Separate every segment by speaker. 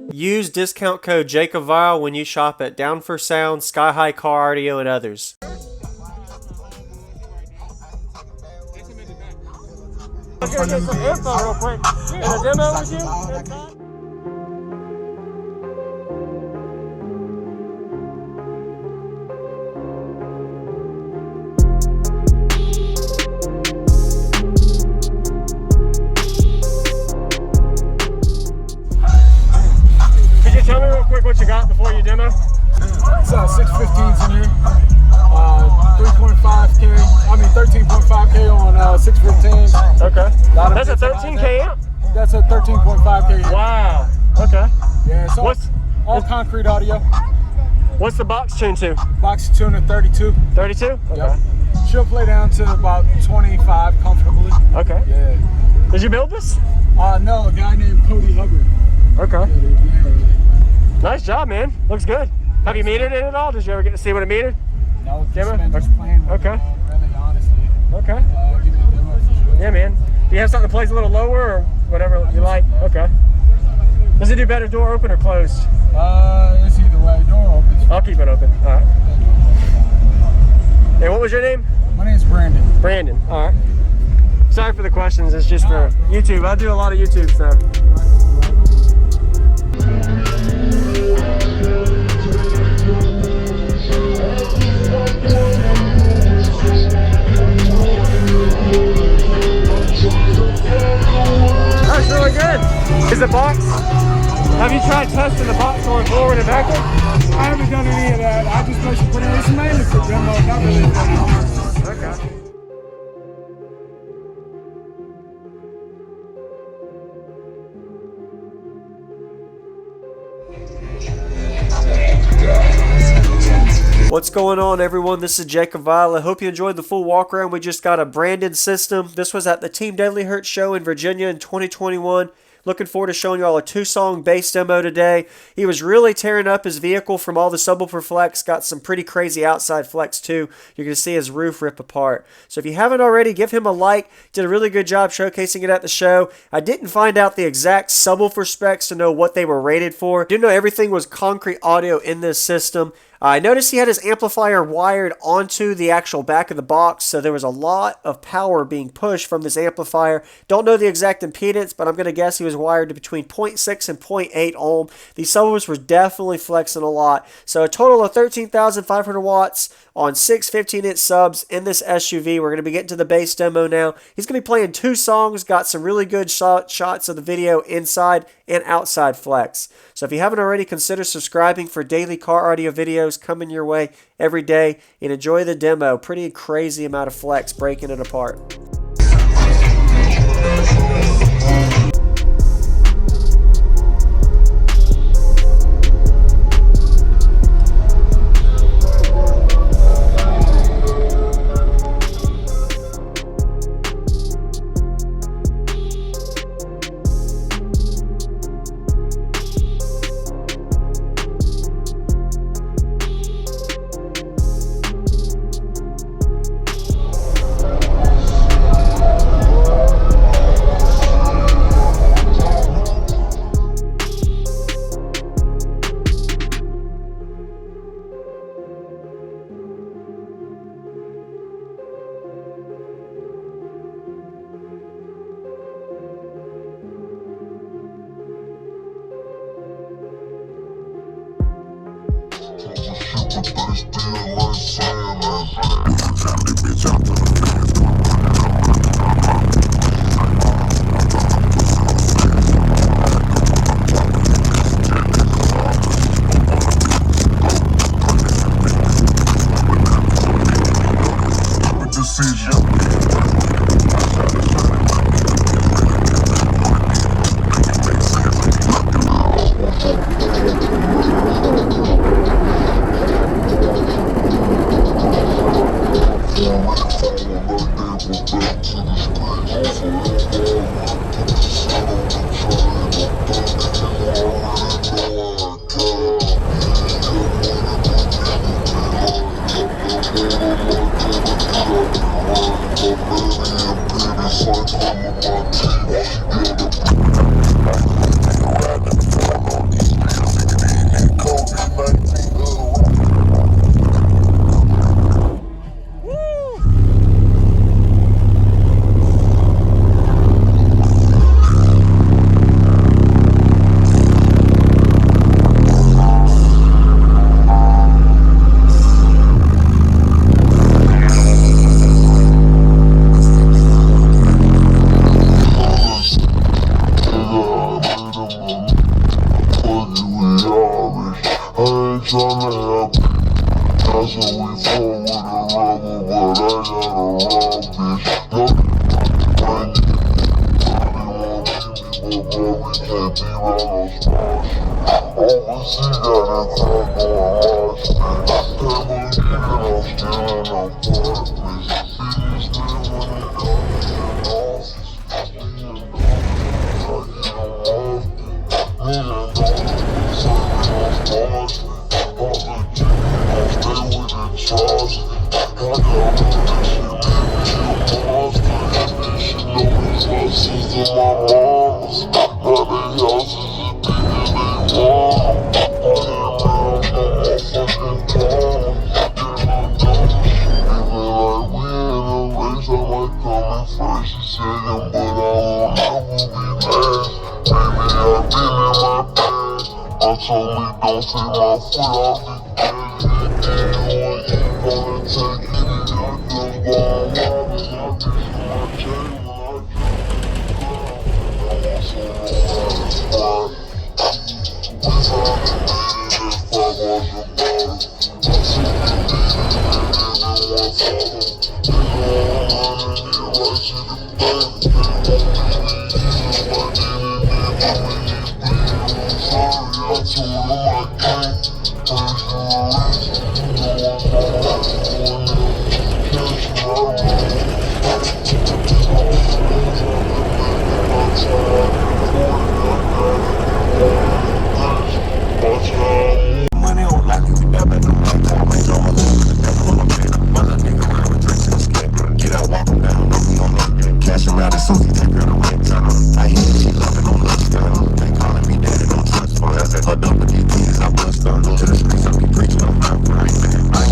Speaker 1: Use discount code JACOBVILE when you shop at Down for Sound, Sky High Car Audio, and others. I'm gonna get some info real quick. You got a demo with you? Tell me real quick what you got before you demo.
Speaker 2: It's 615s in here. 3.5K. I mean 13.5K on 615s.
Speaker 1: Okay. That's a 13K amp?
Speaker 2: That's a 13.5K amp.
Speaker 1: Wow. Okay.
Speaker 2: Yeah, so all concrete audio.
Speaker 1: What's the box tuned to?
Speaker 2: Box tuned at 32.
Speaker 1: 32? Okay.
Speaker 2: Yep. She'll play down to about 25 comfortably.
Speaker 1: Okay.
Speaker 2: Yeah.
Speaker 1: Did you build this?
Speaker 2: No, a guy named Cody Hubbard.
Speaker 1: Okay.
Speaker 2: Yeah.
Speaker 1: Nice job, man. Looks good. Have you metered it at all? Did you ever get to see what it metered?
Speaker 2: No, just playing with
Speaker 1: okay.
Speaker 2: Really, honestly.
Speaker 1: Okay.
Speaker 2: Give me a demo for sure.
Speaker 1: Yeah, man. Do you have something that plays a little lower or whatever you like? Okay. Does it do better door open or closed?
Speaker 2: It's either way. Door open.
Speaker 1: I'll keep it open. All right. Hey, what was your name?
Speaker 2: My name's Brandon.
Speaker 1: Brandon. All right. Sorry for the questions. It's just for YouTube. I do a lot of YouTube stuff. That's really good. Is the box? Have you tried testing the box going forward and backward?
Speaker 2: I haven't done any of that. I just basically put it in mainly for demo, not really for
Speaker 1: Okay. What's going on, everyone? This is Jacob Vile. I hope you enjoyed the full walk around. We just got a Brandon system. This was at the Team Deadly Hurt show in Virginia in 2021. Looking forward to showing you all a 2-song bass demo today. He was really tearing up his vehicle from all the subwoofer flex. Got some pretty crazy outside flex too. You're going to see his roof rip apart. So if you haven't already, give him a like. Did a really good job showcasing it at the show. I didn't find out the exact subwoofer specs to know what they were rated for. Didn't know everything was concrete audio in this system. I noticed he had his amplifier wired onto the actual back of the box, so there was a lot of power being pushed from this amplifier. Don't know the exact impedance, but I'm going to guess he was wired to between 0.6 and 0.8 ohm. These subwoofers were definitely flexing a lot. So a total of 13,500 watts on 6 15-inch subs in this SUV. We're going to be getting to the bass demo now. He's going to be playing 2 songs, got some really good shots of the video inside and outside flex. So if you haven't already, consider subscribing for daily car audio videos coming your way every day, and enjoy the demo. Pretty crazy amount of flex breaking it apart.
Speaker 3: Yeah. ain't tryna help you. I said we fuck with a rubber, but I got a raw bitch. No, when you want me, but bro, we can't be around no small shit. Overseas got that crowd going hard shit. Can't believe that I'm still in no apartments. Bitches still when they come in the office. Me and Dom, I get them often. Me and Dom, serving on stars. Pop the G, gon' stay with the trust. I got all that shit, make me a monster. And she know me like she's my mamas. Now they houses is big as they want. I ain't around no motherfucking corner. Yeah, no dumb shit. Even like we in a race, I might come in first. She second, but I won't never be last. Baby, I been in my bag. I told me don't take my foot off the gas. And you want you gonna take it, and I just gon' rob it. I get my chain when I get the ground. I want some romantic spot. We found a lady that's 500 bottles. I took the lady and everyone follow. They gon' run and get right to the bank. They want me to use my DNA, but we need bleeding. I'm sorry, I told them I can't. First you a risk, you know I'm gon' have to go in there. Catch you, I don't know.
Speaker 4: Money on like you never know. Always on my list, the devil on the bed. Mother nigga around with drinks in the skin. Get out, walk him down, no we on that. Cash around the Susie, take her to ring. I hear she loving on love style. They calling me daddy, don't trust for us. Her dump with these keys, I bust her. To the streets, I be preaching on my right man. I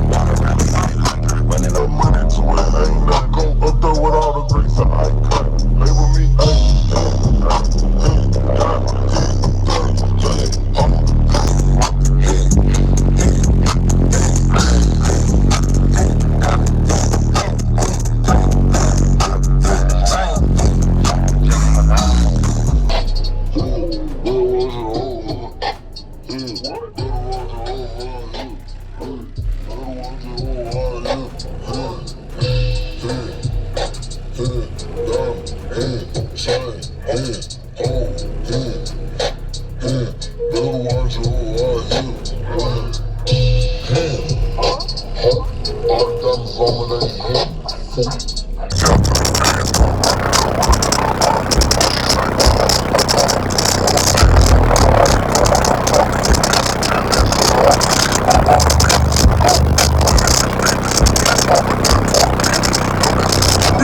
Speaker 4: water around me, I ain't hungry. Running up money to it, I ain't not go up there with all the drinks, I ain't cut. Label me,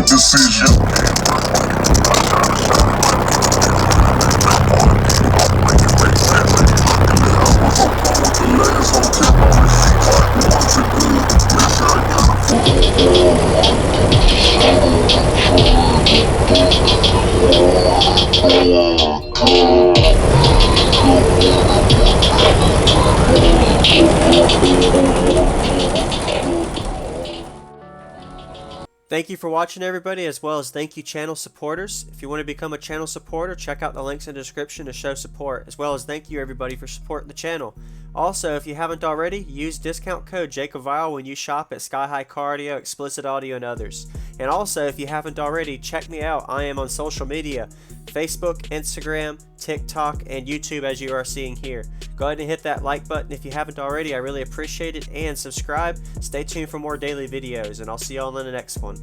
Speaker 4: decision.
Speaker 1: Thank you for watching, everybody, as well as thank you channel supporters. If you want to become a channel supporter, check out the links in the description to show support, as well as thank you everybody for supporting the channel. Also, if you haven't already, use discount code JACOBVILE when you shop at Sky High Car Audio, Explicit Audio, and others. And also, if you haven't already, check me out. I am on social media, Facebook, Instagram, TikTok, and YouTube, as you are seeing here. Go ahead and hit that like button if you haven't already. I really appreciate it. And subscribe. Stay tuned for more daily videos, and I'll see y'all in the next one.